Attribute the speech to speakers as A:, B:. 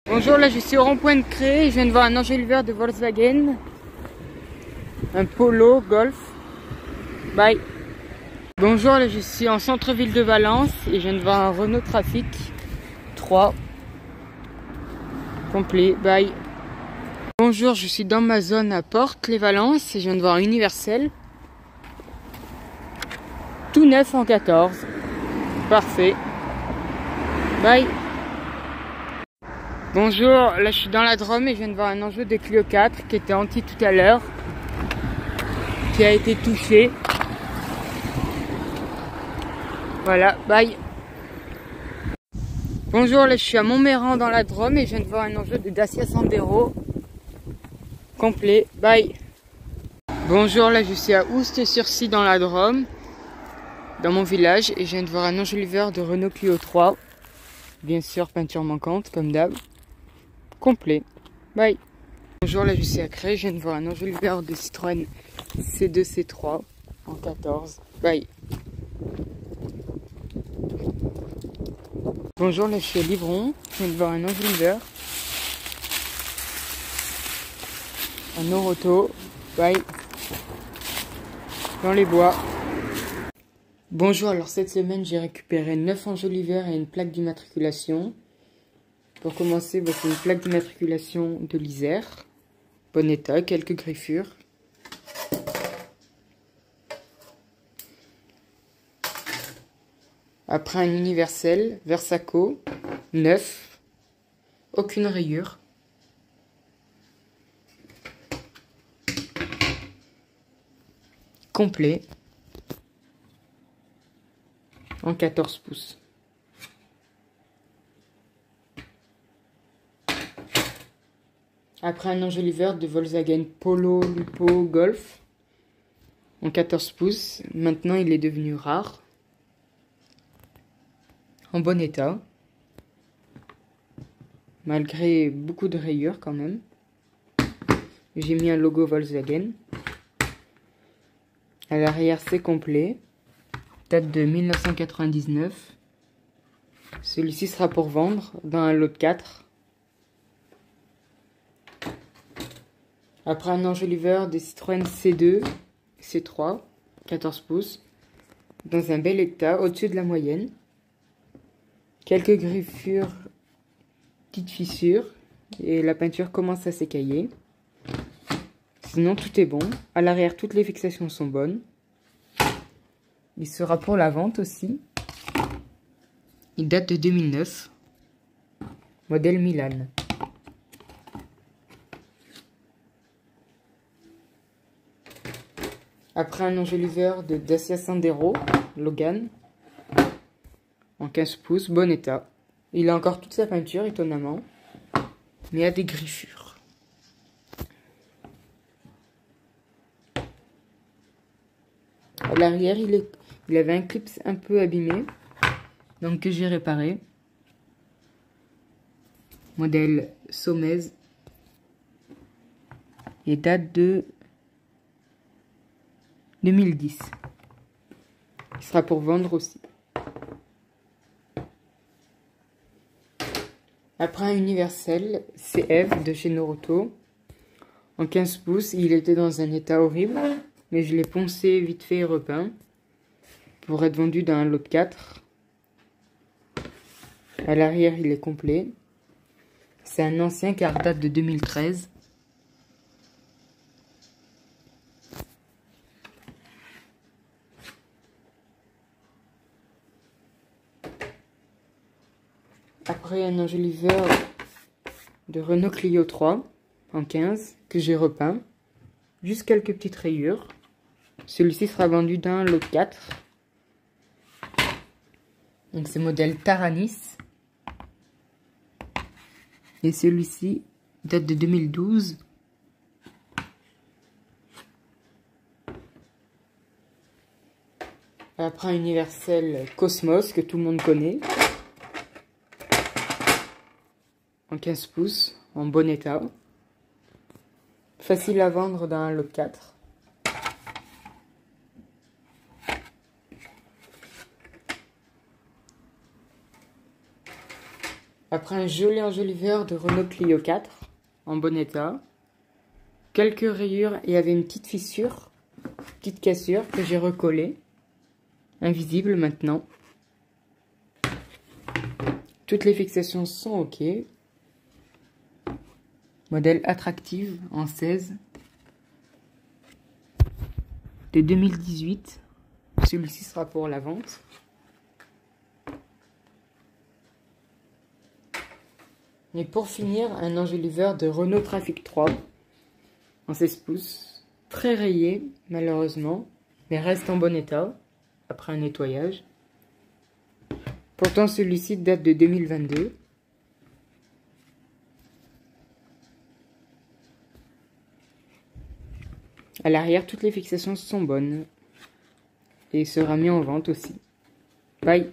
A: Bonjour, là je suis au rond-point de Cré, je viens de voir un enjoliveur de Volkswagen, un Polo Golf. Bye. Bonjour, là je suis en centre-ville de Valence et je viens de voir un Renault Trafic 3 complet. Bye. Bonjour, je suis dans ma zone à Portes-les-Valences et je viens de voir un Universel tout neuf en 14. Parfait. Bye. Bonjour, là je suis dans la Drôme et je viens de voir un enjeu de Clio 4 qui était anti tout à l'heure, qui a été touché. Voilà, bye. Bonjour, là je suis à Montméran dans la Drôme et je viens de voir un enjeu de Dacia Sandero complet. Bye. Bonjour, là je suis à Oust-sur-Scie dans la Drôme, dans mon village, et je viens de voir un enjoliveur de Renault Clio 3. Bien sûr, peinture manquante comme d'hab. Complet. Bye. Bonjour, là je suis à Cré, je viens de voir un enjoliveur de Citroën C2 C3 en 14. Bye. Bonjour, là je suis à Livron, je viens de voir un enjoliveur, un Oroto. Bye. Dans les bois. Bonjour, alors cette semaine j'ai récupéré 9 enjoliveurs et une plaque d'immatriculation. Pour commencer, voici une plaque d'immatriculation de l'Isère. Bon état, quelques griffures. Après un Universel, Versaco, neuf, aucune rayure. Complet. En 14 pouces. Après un enjoliveur de Volkswagen Polo Lupo Golf en 14 pouces. Maintenant il est devenu rare. En bon état. Malgré beaucoup de rayures quand même. J'ai mis un logo Volkswagen. À l'arrière c'est complet. Date de 1999. Celui-ci sera pour vendre dans un lot de 4. Après un enjoliveur de Citroën C2, C3, 14 pouces, dans un bel état, au-dessus de la moyenne. Quelques griffures, petites fissures, et la peinture commence à s'écailler. Sinon, tout est bon. À l'arrière, toutes les fixations sont bonnes. Il sera pour la vente aussi. Il date de 2009. Modèle Milan. Après un enjoliveur de Dacia Sandero, Logan, en 15 pouces, bon état. Il a encore toute sa peinture, étonnamment, mais il a des griffures. À l'arrière, il avait un clip un peu abîmé, donc que j'ai réparé. Modèle Somez. Et date de 2010. Il sera pour vendre aussi. Après un Universel CF de chez Noroto, en 15 pouces, il était dans un état horrible, mais je l'ai poncé vite fait et repeint pour être vendu dans un lot de 4. À l'arrière, il est complet. C'est un ancien car date de 2013. Après un enjoliveur de Renault Clio 3 en 15 que j'ai repeint. Juste quelques petites rayures. Celui-ci sera vendu dans un lot de 4. Donc c'est modèle Taranis. Et celui-ci date de 2012. Après un Universel Cosmos que tout le monde connaît. En 15 pouces, en bon état. Facile à vendre dans un lot de 4. Après un joli enjoliveur de Renault Clio 4, en bon état. Quelques rayures et il y avait une petite fissure, petite cassure que j'ai recollée. Invisible maintenant. Toutes les fixations sont ok. Modèle Attractive en 16. De 2018. Celui-ci sera pour la vente. Et pour finir, un enjoliveur de Renault Trafic 3 en 16 pouces. Très rayé, malheureusement, mais reste en bon état après un nettoyage. Pourtant, celui-ci date de 2022. À l'arrière, toutes les fixations sont bonnes. Et sera mis en vente aussi. Bye!